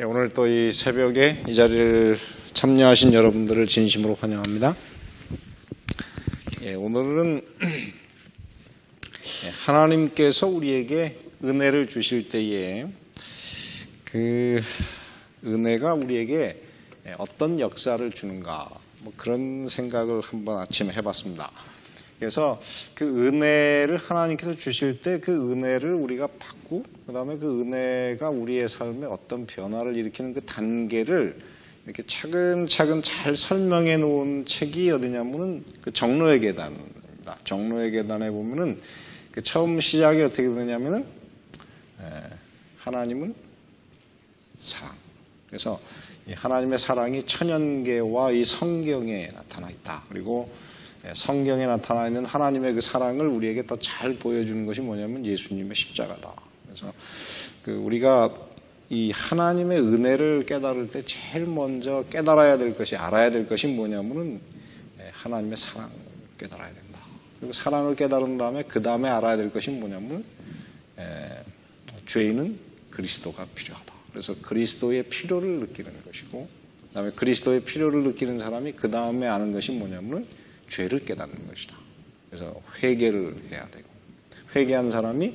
오늘 또 이 새벽에 이 자리를 참여하신 여러분들을 진심으로 환영합니다. 오늘은 하나님께서 우리에게 은혜를 주실 때에 그 은혜가 우리에게 어떤 역사를 주는가, 그런 생각을 한번 아침에 해봤습니다. 그래서 그 은혜를 하나님께서 주실 때 그 은혜를 우리가 받고, 그 다음에 그 은혜가 우리의 삶에 어떤 변화를 일으키는 그 단계를 이렇게 차근차근 잘 설명해 놓은 책이 어디냐면은 그 정로의 계단입니다. 정로의 계단에 보면은 그 처음 시작이 어떻게 되냐면은 하나님은 사랑. 그래서 이 하나님의 사랑이 천연계와 이 성경에 나타나 있다. 그리고 성경에 나타나 있는 하나님의 그 사랑을 우리에게 더 잘 보여주는 것이 뭐냐면 예수님의 십자가다. 그래서 우리가 이 하나님의 은혜를 깨달을 때 제일 먼저 깨달아야 될 것이, 알아야 될 것이 뭐냐면은 하나님의 사랑을 깨달아야 된다. 그리고 사랑을 깨달은 다음에 그 다음에 알아야 될 것이 뭐냐면 죄인은 그리스도가 필요하다. 그래서 그리스도의 필요를 느끼는 것이고, 그 다음에 그리스도의 필요를 느끼는 사람이 그 다음에 아는 것이 뭐냐면 죄를 깨닫는 것이다. 그래서 회개를 해야 되고, 회개한 사람이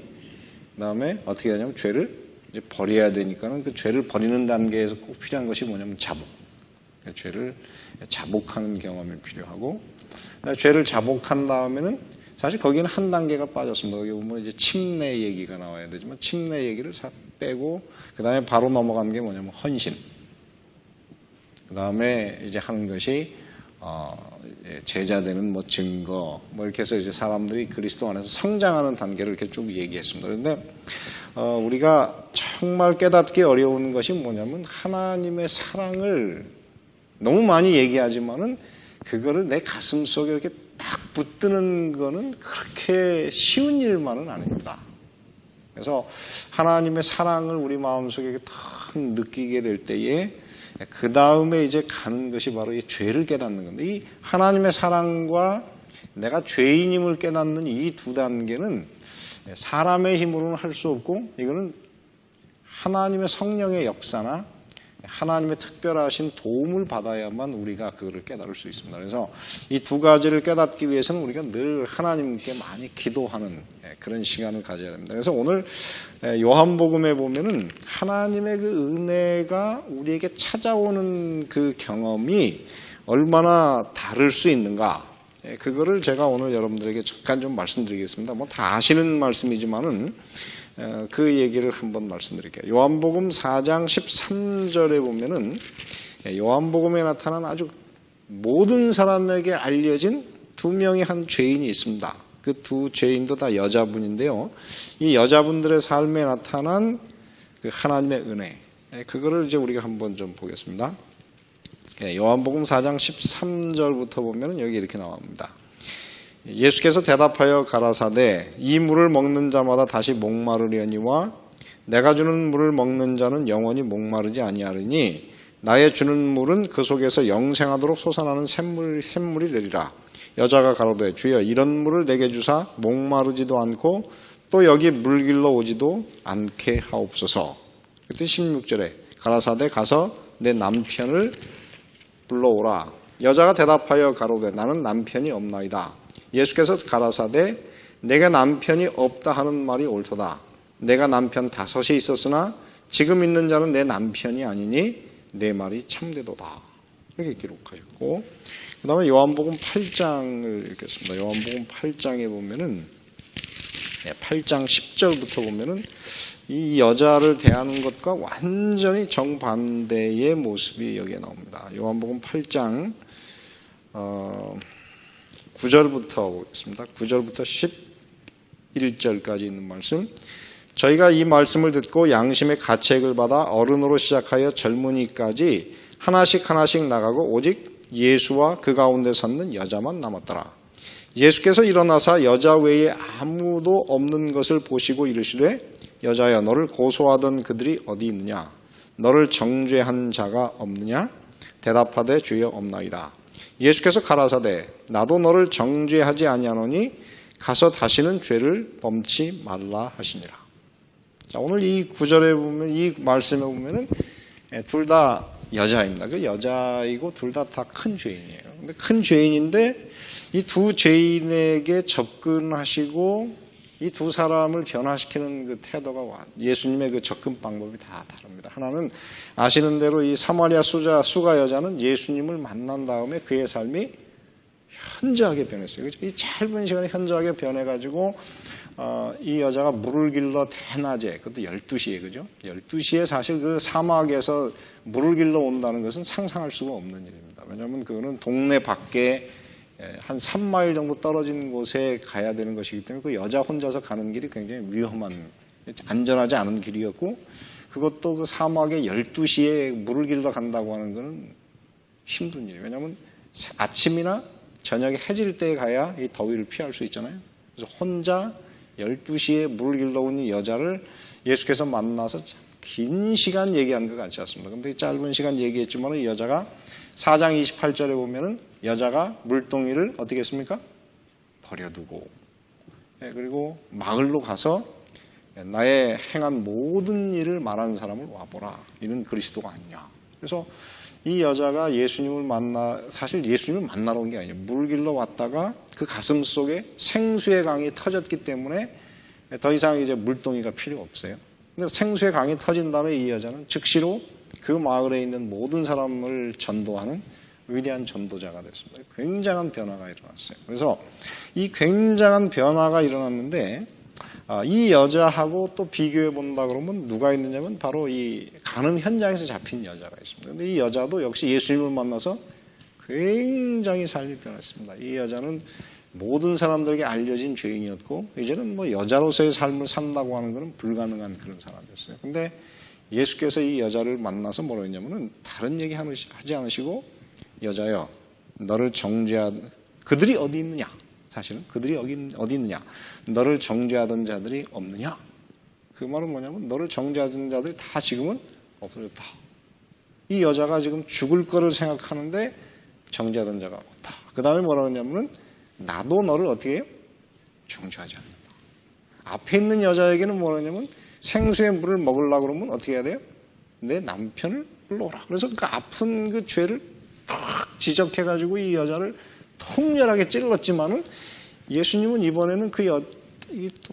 그 다음에 어떻게 하냐면 죄를 이제 버려야 되니까는 그 죄를 버리는 단계에서 꼭 필요한 것이 뭐냐면 자복. 죄를 자복하는 경험이 필요하고, 죄를 자복한 다음에는 사실 거기는 한 단계가 빠졌습니다. 거기 보면 이제 침례 얘기가 나와야 되지만 침례 얘기를 빼고 그 다음에 바로 넘어가는 게 뭐냐면 헌신. 그 다음에 이제 하는 것이 제자되는 증거, 이렇게 해서 이제 사람들이 그리스도 안에서 성장하는 단계를 이렇게 쭉 얘기했습니다. 그런데 우리가 정말 깨닫기 어려운 것이 뭐냐면 하나님의 사랑을 너무 많이 얘기하지만은 그거를 내 가슴 속에 이렇게 딱 붙드는 거는 그렇게 쉬운 일만은 아닙니다. 그래서 하나님의 사랑을 우리 마음속에 딱 느끼게 될 때에 그 다음에 이제 가는 것이 바로 이 죄를 깨닫는 건데, 이 하나님의 사랑과 내가 죄인임을 깨닫는 이 두 단계는 사람의 힘으로는 할 수 없고, 이거는 하나님의 성령의 역사나 하나님의 특별하신 도움을 받아야만 우리가 그거를 깨달을 수 있습니다. 그래서 이 두 가지를 깨닫기 위해서는 우리가 늘 하나님께 많이 기도하는 그런 시간을 가져야 됩니다. 그래서 오늘 요한복음에 보면은 하나님의 그 은혜가 우리에게 찾아오는 그 경험이 얼마나 다를 수 있는가, 그거를 제가 오늘 여러분들에게 잠깐 좀 말씀드리겠습니다. 다 아시는 말씀이지만은 그 얘기를 한번 말씀드릴게요. 요한복음 4장 13절에 보면은 요한복음에 나타난 아주 모든 사람에게 알려진 두 명의 한 죄인이 있습니다. 그 두 죄인도 다 여자분인데요. 이 여자분들의 삶에 나타난 그 하나님의 은혜, 그거를 이제 우리가 한번 좀 보겠습니다. 요한복음 4장 13절부터 보면은 여기 이렇게 나옵니다. 예수께서 대답하여 가라사대 이 물을 먹는 자마다 다시 목마르려니와 내가 주는 물을 먹는 자는 영원히 목마르지 아니하리니 나의 주는 물은 그 속에서 영생하도록 솟아나는 샘물이 되리라. 여자가 가로되 주여 이런 물을 내게 주사 목마르지도 않고 또 여기 물길러 오지도 않게 하옵소서. 그때 16절에 가라사대 가서 내 남편을 불러오라. 여자가 대답하여 가로되 나는 남편이 없나이다. 예수께서 가라사대 내가 남편이 없다 하는 말이 옳도다. 내가 남편 5이 있었으나 지금 있는 자는 내 남편이 아니니 내 말이 참되도다. 이렇게 기록하셨고, 그 다음에 요한복음 8장을 읽겠습니다. 요한복음 8장에 보면은 8장 10절부터 보면은 이 여자를 대하는 것과 완전히 정반대의 모습이 여기에 나옵니다. 요한복음 8장 9절부터 보겠습니다. 9절부터 11절까지 있는 말씀. 저희가 이 말씀을 듣고 양심의 가책을 받아 어른으로 시작하여 젊은이까지 하나씩 나가고 오직 예수와 그 가운데 섰는 여자만 남았더라. 예수께서 일어나사 여자 외에 아무도 없는 것을 보시고 이르시되 여자여 너를 고소하던 그들이 어디 있느냐? 너를 정죄한 자가 없느냐? 대답하되 주여 없나이다. 예수께서 가라사대 나도 너를 정죄하지 아니하노니 가서 다시는 죄를 범치 말라 하시니라. 자, 오늘 이 구절에 보면, 이 말씀에 보면은 둘 다 여자입니다. 그 여자이고 둘 다 큰 죄인이에요. 근데 큰 죄인인데 이 두 죄인에게 접근하시고 이 두 사람을 변화시키는 그 태도가 예수님의 그 접근 방법이 다 다릅니다. 하나는 아시는 대로 이 사마리아 수가 여자는 예수님을 만난 다음에 그의 삶이 현저하게 변했어요. 그렇죠? 이 짧은 시간에 현저하게 변해가지고 이 여자가 물을 길러 대낮에, 그것도 12시에, 그죠? 12시에 사실 그 사막에서 물을 길러 온다는 것은 상상할 수가 없는 일입니다. 왜냐하면 그거는 동네 밖에 한 3마일 정도 떨어진 곳에 가야 되는 것이기 때문에 그 여자 혼자서 가는 길이 굉장히 위험한, 안전하지 않은 길이었고, 그것도 그 사막에 12시에 물을 길러 간다고 하는 것은 힘든 일이에요. 왜냐하면 아침이나 저녁에 해질 때에 가야 이 더위를 피할 수 있잖아요. 그래서 혼자 12시에 물을 길러 온 이 여자를 예수께서 만나서 긴 시간 얘기한 것 같지 않습니다. 근데 짧은 시간 얘기했지만 이 여자가 4장 28절에 보면은 여자가 물동이를 어떻게 했습니까? 버려두고, 그리고 마을로 가서 나의 행한 모든 일을 말하는 사람을 와보라. 이는 그리스도가 아니냐. 그래서 이 여자가 사실 예수님을 만나러 온 게 아니에요. 물 길러 왔다가 그 가슴 속에 생수의 강이 터졌기 때문에 더 이상 이제 물동이가 필요 없어요. 근데 생수의 강이 터진 다음에 이 여자는 즉시로 그 마을에 있는 모든 사람을 전도하는 위대한 전도자가 됐습니다. 굉장한 변화가 일어났어요. 그래서 이 굉장한 변화가 일어났는데 이 여자하고 또 비교해 본다 그러면 누가 있느냐면 바로 이 간음 현장에서 잡힌 여자가 있습니다. 근데 이 여자도 역시 예수님을 만나서 굉장히 삶이 변했습니다. 이 여자는 모든 사람들에게 알려진 죄인이었고 이제는 뭐 여자로서의 삶을 산다고 하는 것은 불가능한 그런 사람이었어요. 근데 예수께서 이 여자를 만나서 뭐라고 했냐면은 다른 얘기 하지 않으시고 여자여 너를 정죄한 그들이 어디 있느냐? 사실은 그들이 어디 있느냐? 너를 정죄하던 자들이 없느냐? 그 말은 뭐냐면 너를 정죄하던 자들이 다 지금은 없어졌다. 이 여자가 지금 죽을 거를 생각하는데 정죄하던 자가 없다. 그 다음에 뭐라고 했냐면은 나도 너를 어떻게 해요? 정죄하지 않는다. 앞에 있는 여자에게는 뭐라냐면 생수의 물을 먹으려고 그러면 어떻게 해야 돼요? 내 남편을 불러오라. 그래서 그 아픈 그 죄를 딱 지적해가지고 이 여자를 통렬하게 찔렀지만은 예수님은 이번에는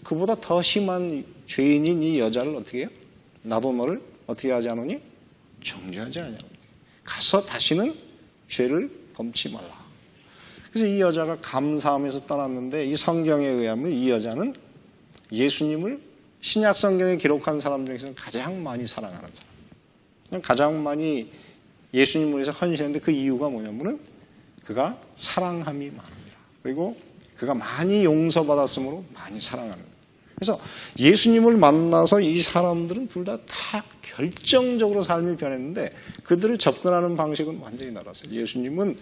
그보다 더 심한 죄인인 이 여자를 어떻게 해요? 나도 너를 어떻게 하지 않으니? 정죄하지 않으니. 가서 다시는 죄를 범치 말라. 그래서 이 여자가 감사하면서 떠났는데 이 성경에 의하면 이 여자는 예수님을 신약 성경에 기록한 사람 중에서는 가장 많이 사랑하는 사람. 가장 많이 예수님을 위해서 헌신했는데 그 이유가 뭐냐면은 그가 사랑함이 많습니다. 그리고 그가 많이 용서받았으므로 많이 사랑하는 거예요. 그래서 예수님을 만나서 이 사람들은 둘 다 결정적으로 삶이 변했는데 그들을 접근하는 방식은 완전히 달랐어요. 예수님은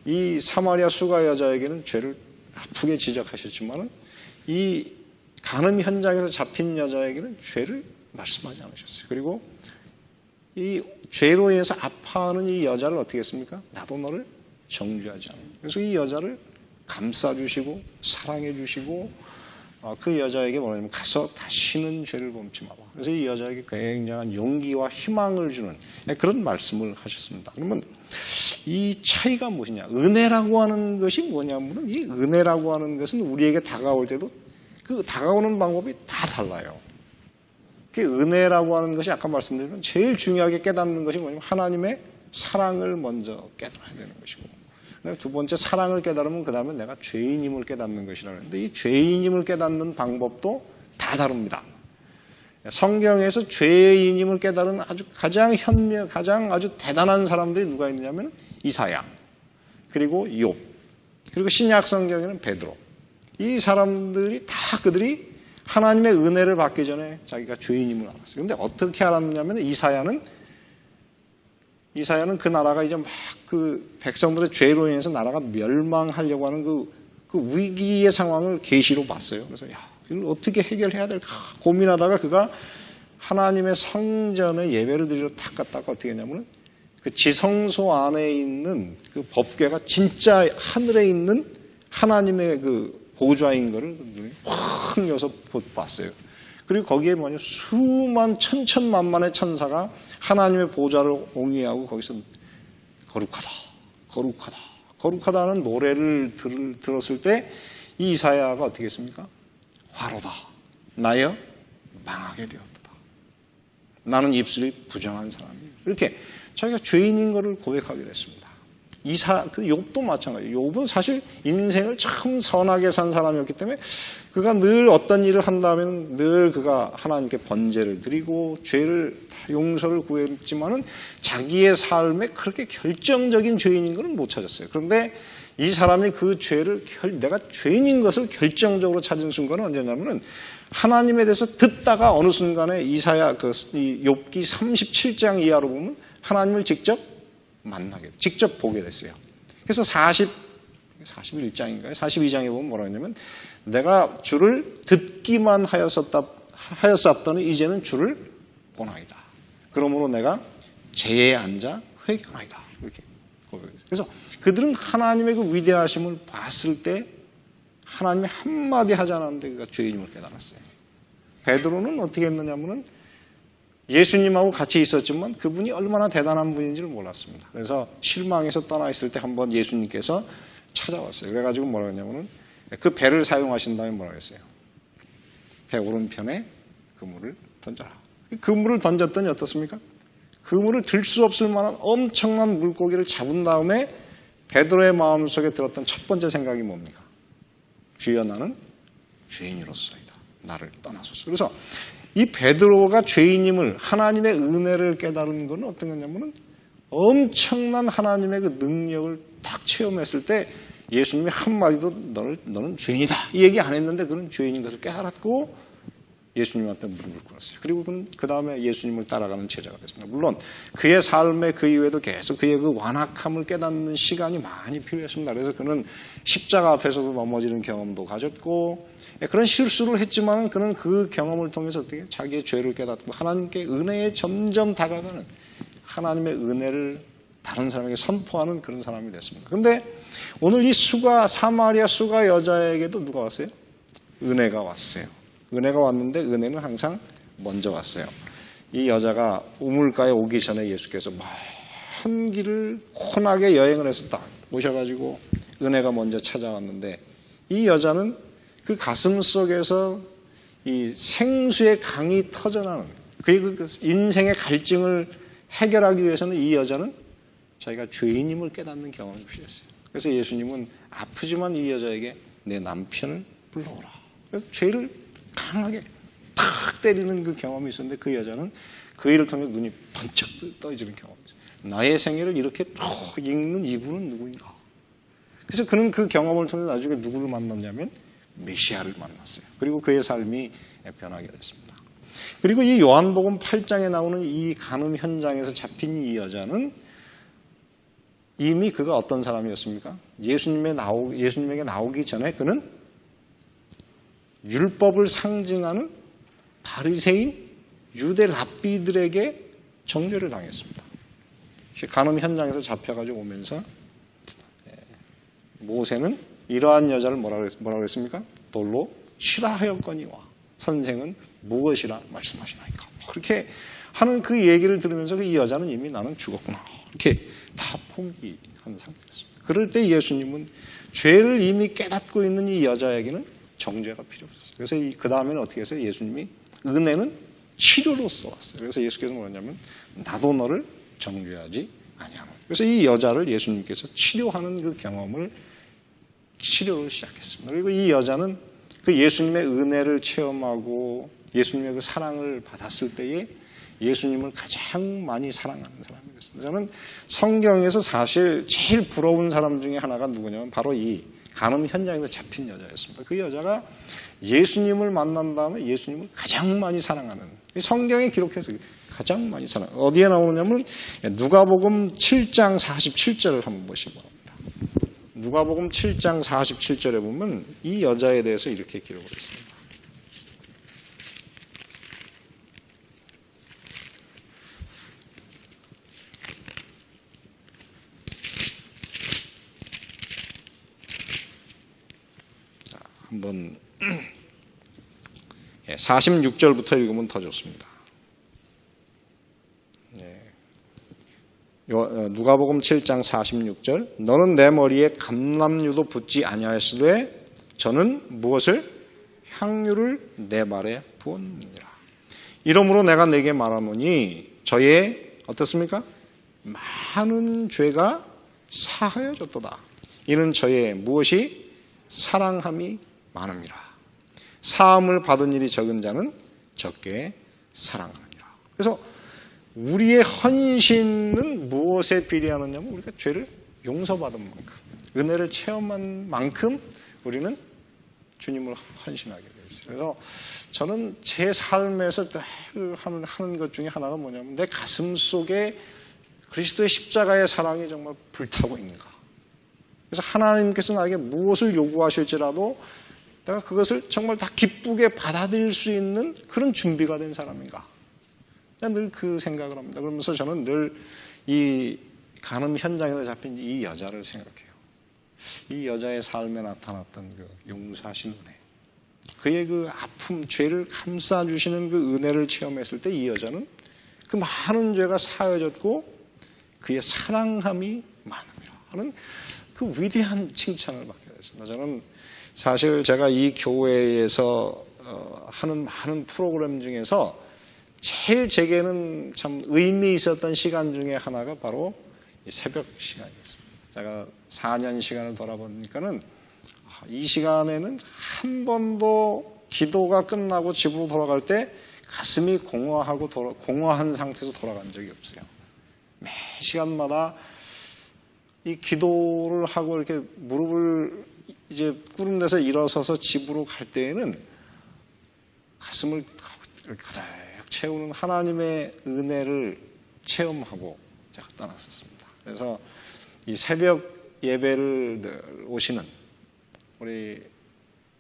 이 사마리아 수가 여자에게는 죄를 아프게 지적하셨지만은 이 간음 현장에서 잡힌 여자에게는 죄를 말씀하지 않으셨어요. 그리고 이 죄로 인해서 아파하는 이 여자를 어떻게 했습니까? 나도 너를 정죄하지 않아. 그래서 이 여자를 감싸주시고 사랑해주시고 그 여자에게 뭐냐면 가서 다시는 죄를 범치 마라. 그래서 이 여자에게 굉장한 용기와 희망을 주는 그런 말씀을 하셨습니다. 그러면 이 차이가 무엇이냐? 은혜라고 하는 것이 뭐냐면 이 은혜라고 하는 것은 우리에게 다가올 때도 그 다가오는 방법이 다 달라요. 그 은혜라고 하는 것이 아까 말씀드린 제일 중요하게 깨닫는 것이 뭐냐면 하나님의 사랑을 먼저 깨달아야 되는 것이고 두 번째 사랑을 깨달으면 그 다음에 내가 죄인임을 깨닫는 것이라고 하는데 이 죄인임을 깨닫는 방법도 다 다릅니다. 성경에서 죄인임을 깨달은 가장 아주 대단한 사람들이 누가 있느냐면 이사야 그리고 욥 그리고 신약 성경에는 베드로 이 사람들이 다 그들이 하나님의 은혜를 받기 전에 자기가 죄인임을 알았어요. 근데 어떻게 알았느냐면 이사야는 그 나라가 이제 막 그 백성들의 죄로 인해서 나라가 멸망하려고 하는 그 위기의 상황을 계시로 봤어요. 그래서 이걸 어떻게 해결해야 될까 고민하다가 그가 하나님의 성전에 예배를 드리러 탁 갔다가 어떻게 했냐면 그 지성소 안에 있는 그 법궤가 진짜 하늘에 있는 하나님의 그 보좌인 거를 확 여서 봤어요. 그리고 거기에 뭐냐 수만 천천만만의 천사가 하나님의 보좌를 옹이하고 거기서 거룩하다, 거룩하다, 거룩하다는 노래를 들었을 때 이 이사야가 어떻게 했습니까? 화로다, 나여 망하게 되었다. 나는 입술이 부정한 사람이에요. 이렇게 자기가 죄인인 것을 고백하게 됐습니다. 욥도 마찬가지예요. 욥은 사실 인생을 참 선하게 산 사람이었기 때문에 그가 늘 어떤 일을 한다면 늘 그가 하나님께 번제를 드리고 죄를 용서를 구했지만은 자기의 삶에 그렇게 결정적인 죄인인 것은 못 찾았어요. 그런데 이 사람이 그 죄를 내가 죄인인 것을 결정적으로 찾은 순간은 언제냐면은 하나님에 대해서 듣다가 어느 순간에 이사야 이 욥기 37장 이하로 보면 하나님을 직접 만나게, 직접 보게 됐어요. 그래서 41장인가요? 42장에 보면 뭐라 했냐면 내가 주를 듣기만 하였었더니 이제는 주를 보나이다. 그러므로 내가 제에 앉아 회개하나이다. 이렇게 고백했어요. 그래서 그들은 하나님의 그 위대하심을 봤을 때 하나님이 한마디 하지 않았는데 그가 죄인임을 깨달았어요. 베드로는 어떻게 했느냐면은 예수님하고 같이 있었지만 그분이 얼마나 대단한 분인지를 몰랐습니다. 그래서 실망해서 떠나 있을 때 한번 예수님께서 찾아왔어요. 그래가지고 뭐라 했냐면은 그 배를 사용하신 다음에 뭐라 했어요? 배 오른편에 그물을 던져라. 그물을 던졌더니 어떻습니까? 그물을 들 수 없을 만한 엄청난 물고기를 잡은 다음에 베드로의 마음속에 들었던 첫 번째 생각이 뭡니까? 주여 나는 죄인으로서이다. 나를 떠나소서. 그래서 이 베드로가 죄인임을 하나님의 은혜를 깨달은 건 어떤 거냐면은 엄청난 하나님의 그 능력을 딱 체험했을 때 예수님이 한마디도 너는 죄인이다 이 얘기 안 했는데 그는 죄인인 것을 깨달았고 예수님 앞에 무릎을 꿇었어요. 그리고 그 다음에 예수님을 따라가는 제자가 됐습니다. 물론 그의 삶에 그 이후에도 계속 그의 그 완악함을 깨닫는 시간이 많이 필요했습니다. 그래서 그는 십자가 앞에서도 넘어지는 경험도 가졌고 그런 실수를 했지만 그는 그 경험을 통해서 어떻게 자기의 죄를 깨닫고 하나님께 은혜에 점점 다가가는 하나님의 은혜를 다른 사람에게 선포하는 그런 사람이 됐습니다. 그런데 오늘 이 사마리아 수가 여자에게도 누가 왔어요? 은혜가 왔어요. 은혜가 왔는데 은혜는 항상 먼저 왔어요. 이 여자가 우물가에 오기 전에 예수께서 먼 길을 혼하게 여행을 해서 딱 오셔가지고 은혜가 먼저 찾아왔는데 이 여자는 그 가슴 속에서 이 생수의 강이 터져나는 그의 그 인생의 갈증을 해결하기 위해서는 이 여자는 자기가 죄인임을 깨닫는 경험이 필요했어요. 그래서 예수님은 아프지만 이 여자에게 내 남편을 불러오라. 그래서 죄를 강하게 탁 때리는 그 경험이 있었는데 그 여자는 그 일을 통해 눈이 번쩍 떠지는 경험이 있어요. 나의 생애를 이렇게 쭉 읽는 이분은 누구인가? 그래서 그는 그 경험을 통해 나중에 누구를 만났냐면 메시아를 만났어요. 그리고 그의 삶이 변하게 됐습니다. 그리고 이 요한복음 8장에 나오는 이 간음 현장에서 잡힌 이 여자는 이미 그가 어떤 사람이었습니까? 예수님에게 나오기 전에 그는 율법을 상징하는 바리새인 유대 랍비들에게 정죄를 당했습니다. 간음 현장에서 잡혀가지고 오면서 모세는 이러한 여자를 뭐라고 했습니까? 돌로 치라하였거니와 선생은 무엇이라 말씀하시나이까. 그렇게 하는 그 얘기를 들으면서 이 여자는 이미 나는 죽었구나. 이렇게 다 포기한 상태였습니다. 그럴 때 예수님은 죄를 이미 깨닫고 있는 이 여자에게는 정죄가 필요 없었어요. 그래서 그 다음에는 어떻게 했어요? 예수님이 은혜는 치료로서 왔어요. 그래서 예수께서 뭐냐면 나도 너를 정죄하지 아니하노. 그래서 이 여자를 예수님께서 치료하는 그 경험을 치료를 시작했습니다. 그리고 이 여자는 그 예수님의 은혜를 체험하고 예수님의 그 사랑을 받았을 때에 예수님을 가장 많이 사랑하는 사람이 됐습니다. 저는 성경에서 사실 제일 부러운 사람 중에 하나가 누구냐면 바로 이 간음 현장에서 잡힌 여자였습니다. 그 여자가 예수님을 만난 다음에 예수님을 가장 많이 사랑하는 성경에 기록해서 가장 많이 어디에 나오냐면 누가복음 7장 47절을 한번 보시기 바랍니다. 누가복음 7장 47절에 보면 이 여자에 대해서 이렇게 기록을 했습니다. 한번 46절부터 읽으면 더 좋습니다. 누가복음 7장 46절. 너는 내 머리에 감람류도 붓지 아니하였으되 저는 무엇을? 향유를 내 발에 부었느니라. 이러므로 내가 네게 말하노니 저의 어떻습니까? 많은 죄가 사하여졌도다. 이는 저의 무엇이? 사랑함이 많음이라. 사함을 받은 일이 적은 자는 적게 사랑하느니라. 그래서 우리의 헌신은 무엇에 비례하느냐면 우리가 죄를 용서받은 만큼, 은혜를 체험한 만큼 우리는 주님을 헌신하게 되어 있어요. 그래서 저는 제 삶에서 늘 하는 것 중에 하나가 뭐냐면 내 가슴 속에 그리스도의 십자가의 사랑이 정말 불타고 있는가. 그래서 하나님께서 나에게 무엇을 요구하실지라도 내가 그것을 정말 다 기쁘게 받아들일 수 있는 그런 준비가 된 사람인가. 늘 그 생각을 합니다. 그러면서 저는 늘 이 간음 현장에서 잡힌 이 여자를 생각해요. 이 여자의 삶에 나타났던 그 용서하신 은혜. 그의 그 아픔, 죄를 감싸주시는 그 은혜를 체험했을 때 이 여자는 그 많은 죄가 사여졌고 그의 사랑함이 많음이라 하는 그 위대한 칭찬을 받게 됐습니다. 저는 사실 제가 이 교회에서 하는 많은 프로그램 중에서 제일 제게는 참 의미 있었던 시간 중에 하나가 바로 이 새벽 시간이었습니다. 제가 4년 시간을 돌아보니까는 이 시간에는 한 번도 기도가 끝나고 집으로 돌아갈 때 가슴이 공허한 상태에서 돌아간 적이 없어요. 매 시간마다 이 기도를 하고 이렇게 무릎을 이제 꾸름대서 일어서서 집으로 갈 때에는 가슴을 가득 채우는 하나님의 은혜를 체험하고 제가 떠났었습니다. 그래서 이 새벽 예배를 늘 오시는 우리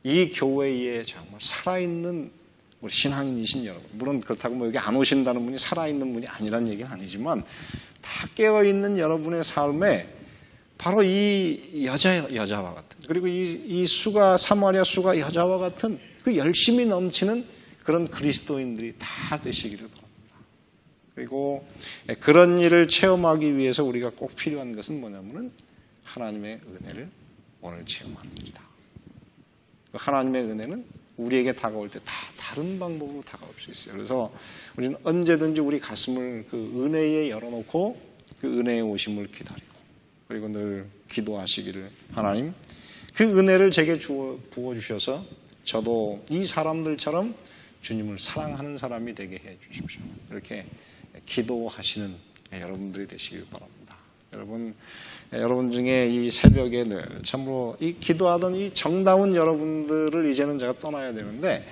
이 교회에 정말 살아있는 우리 신앙인이신 여러분, 물론 그렇다고 뭐 여기 안 오신다는 분이 살아있는 분이 아니란 얘기는 아니지만 다 깨어있는 여러분의 삶에 바로 이 여자와 같은, 그리고 이 사마리아 수가 여자와 같은 그 열심이 넘치는 그런 그리스도인들이 다 되시기를 바랍니다. 그리고 그런 일을 체험하기 위해서 우리가 꼭 필요한 것은 뭐냐면은 하나님의 은혜를 오늘 체험하는 겁니다. 하나님의 은혜는 우리에게 다가올 때 다 다른 방법으로 다가올 수 있어요. 그래서 우리는 언제든지 우리 가슴을 그 은혜에 열어놓고 그 은혜의 오심을 기다리고, 그리고 늘 기도하시기를, 하나님 그 은혜를 제게 부어주셔서 저도 이 사람들처럼 주님을 사랑하는 사람이 되게 해 주십시오. 이렇게 기도하시는 여러분들이 되시길 바랍니다. 여러분 중에 이 새벽에 늘 참으로 이 기도하던 이 정다운 여러분들을 이제는 제가 떠나야 되는데,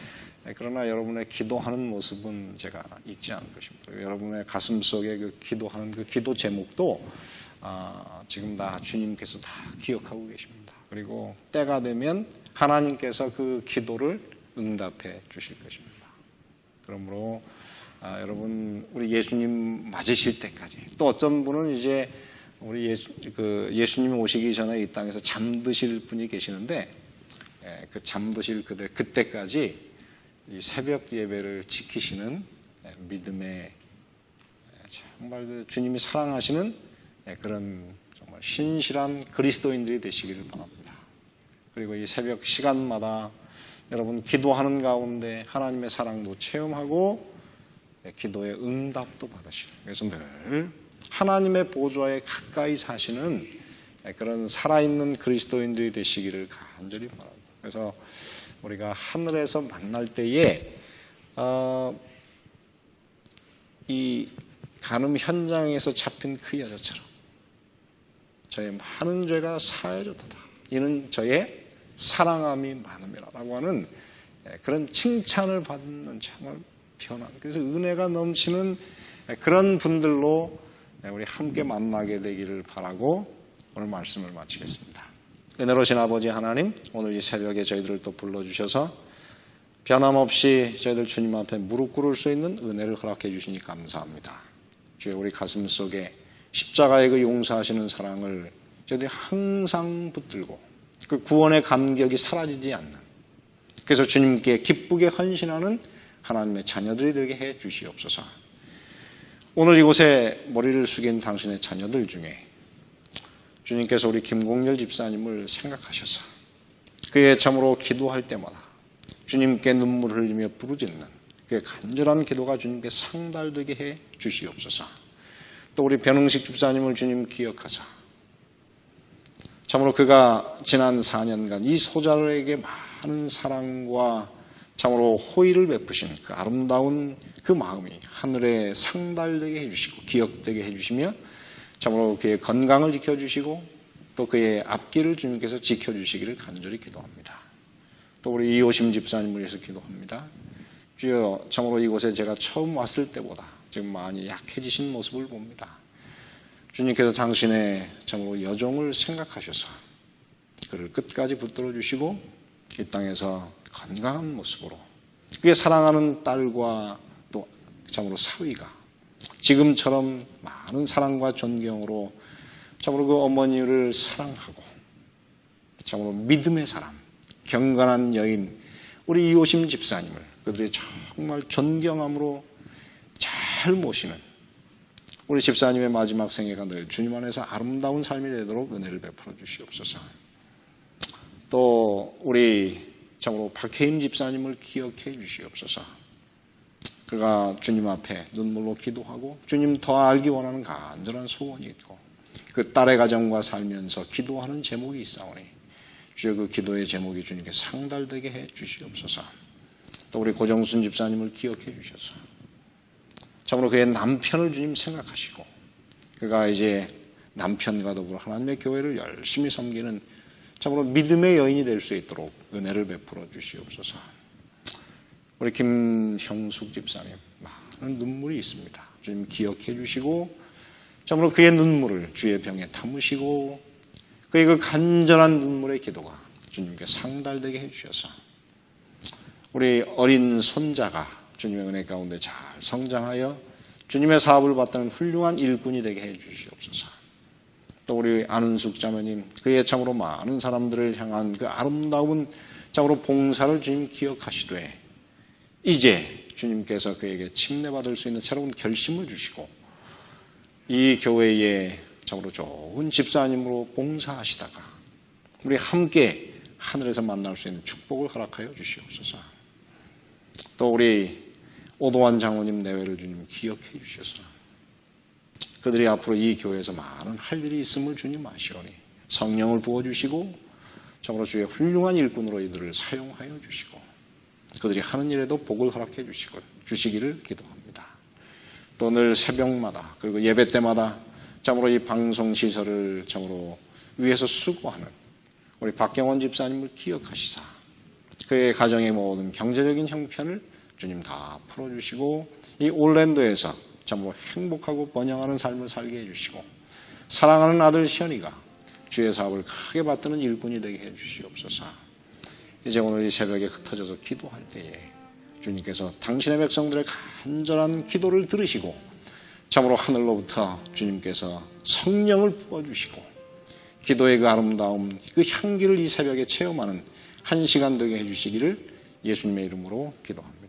그러나 여러분의 기도하는 모습은 제가 잊지 않을 것입니다. 여러분의 가슴 속에 그 기도하는 그 기도 제목도 지금 다 주님께서 다 기억하고 계십니다. 그리고 때가 되면 하나님께서 그 기도를 응답해 주실 것입니다. 그러므로 여러분, 우리 예수님 맞으실 때까지, 또 어떤 분은 이제 우리 예수님이 오시기 전에 이 땅에서 잠드실 분이 계시는데, 그 잠드실 그때까지 이 새벽 예배를 지키시는 믿음의 정말 주님이 사랑하시는 그런 정말 신실한 그리스도인들이 되시기를 바랍니다. 그리고 이 새벽 시간마다 여러분 기도하는 가운데 하나님의 사랑도 체험하고 기도의 응답도 받으시는, 그래서 늘 하나님의 보좌에 가까이 사시는 그런 살아있는 그리스도인들이 되시기를 간절히 바랍니다. 그래서 우리가 하늘에서 만날 때에 이 간음 현장에서 잡힌 그 여자처럼 저의 많은 죄가 사해졌도다. 이는 저의 사랑함이 많음이라고 하는 그런 칭찬을 받는 정말 변한, 그래서 은혜가 넘치는 그런 분들로 우리 함께 만나게 되기를 바라고 오늘 말씀을 마치겠습니다. 은혜로우신 아버지 하나님, 오늘 이 새벽에 저희들을 또 불러주셔서 변함없이 저희들 주님 앞에 무릎 꿇을 수 있는 은혜를 허락해 주시니 감사합니다. 주여, 우리 가슴 속에 십자가의 그 용서하시는 사랑을 저희들이 항상 붙들고 그 구원의 감격이 사라지지 않는, 그래서 주님께 기쁘게 헌신하는 하나님의 자녀들이 되게 해 주시옵소서. 오늘 이곳에 머리를 숙인 당신의 자녀들 중에 주님께서 우리 김공렬 집사님을 생각하셔서 그의 참으로 기도할 때마다 주님께 눈물을 흘리며 부르짖는 그의 간절한 기도가 주님께 상달되게 해 주시옵소서. 또 우리 변흥식 집사님을 주님 기억하사 참으로 그가 지난 4년간 이 소자들에게 많은 사랑과 참으로 호의를 베푸신 그 아름다운 그 마음이 하늘에 상달되게 해주시고 기억되게 해주시며 참으로 그의 건강을 지켜주시고 또 그의 앞길을 주님께서 지켜주시기를 간절히 기도합니다. 또 우리 이호심 집사님을 위해서 기도합니다. 주여, 참으로 이곳에 제가 처음 왔을 때보다 지금 많이 약해지신 모습을 봅니다. 주님께서 당신의 참으로 여종을 생각하셔서 그를 끝까지 붙들어 주시고 이 땅에서 건강한 모습으로 그의 사랑하는 딸과 또 참으로 사위가 지금처럼 많은 사랑과 존경으로 참으로 그 어머니를 사랑하고 참으로 믿음의 사람, 경건한 여인 우리 이호심 집사님을 그들이 정말 존경함으로 잘 모시는 우리 집사님의 마지막 생애가 늘 주님 안에서 아름다운 삶이 되도록 은혜를 베풀어 주시옵소서. 또 우리 참으로 박혜임 집사님을 기억해 주시옵소서. 그가 주님 앞에 눈물로 기도하고 주님 더 알기 원하는 간절한 소원이 있고 그 딸의 가정과 살면서 기도하는 제목이 있사오니 주여 그 기도의 제목이 주님께 상달되게 해 주시옵소서. 또 우리 고정순 집사님을 기억해 주셔서 참으로 그의 남편을 주님 생각하시고 그가 이제 남편과 더불어 하나님의 교회를 열심히 섬기는 참으로 믿음의 여인이 될 수 있도록 은혜를 베풀어 주시옵소서. 우리 김형숙 집사님 많은 눈물이 있습니다. 주님 기억해 주시고 참으로 그의 눈물을 주의 병에 담으시고 그의 그 간절한 눈물의 기도가 주님께 상달되게 해주셔서 우리 어린 손자가 주님의 은혜 가운데 잘 성장하여 주님의 사업을 받드는 훌륭한 일꾼이 되게 해주시옵소서. 또 우리 안은숙 자매님 그의 참으로 많은 사람들을 향한 그 아름다운 참으로 봉사를 주님 기억하시되 이제 주님께서 그에게 침례받을 수 있는 새로운 결심을 주시고 이 교회에 참으로 좋은 집사님으로 봉사하시다가 우리 함께 하늘에서 만날 수 있는 축복을 허락하여 주시옵소서. 또 우리 오도환 장로님 내외를 주님 기억해 주셔서 그들이 앞으로 이 교회에서 많은 할 일이 있음을 주님 아시오니 성령을 부어주시고 참으로 주의 훌륭한 일꾼으로 이들을 사용하여 주시고 그들이 하는 일에도 복을 허락해 주시기를 기도합니다. 또 늘 새벽마다 그리고 예배 때마다 참으로 이 방송시설을 참으로 위해서 수고하는 우리 박경원 집사님을 기억하시사 그의 가정의 모든 경제적인 형편을 주님 다 풀어주시고 이 올랜도에서 참으로 행복하고 번영하는 삶을 살게 해주시고 사랑하는 아들 시연이가 주의 사업을 크게 받드는 일꾼이 되게 해주시옵소서. 이제 오늘 이 새벽에 흩어져서 기도할 때에 주님께서 당신의 백성들의 간절한 기도를 들으시고 참으로 하늘로부터 주님께서 성령을 부어주시고 기도의 그 아름다움, 그 향기를 이 새벽에 체험하는 한 시간 되게 해주시기를 예수님의 이름으로 기도합니다.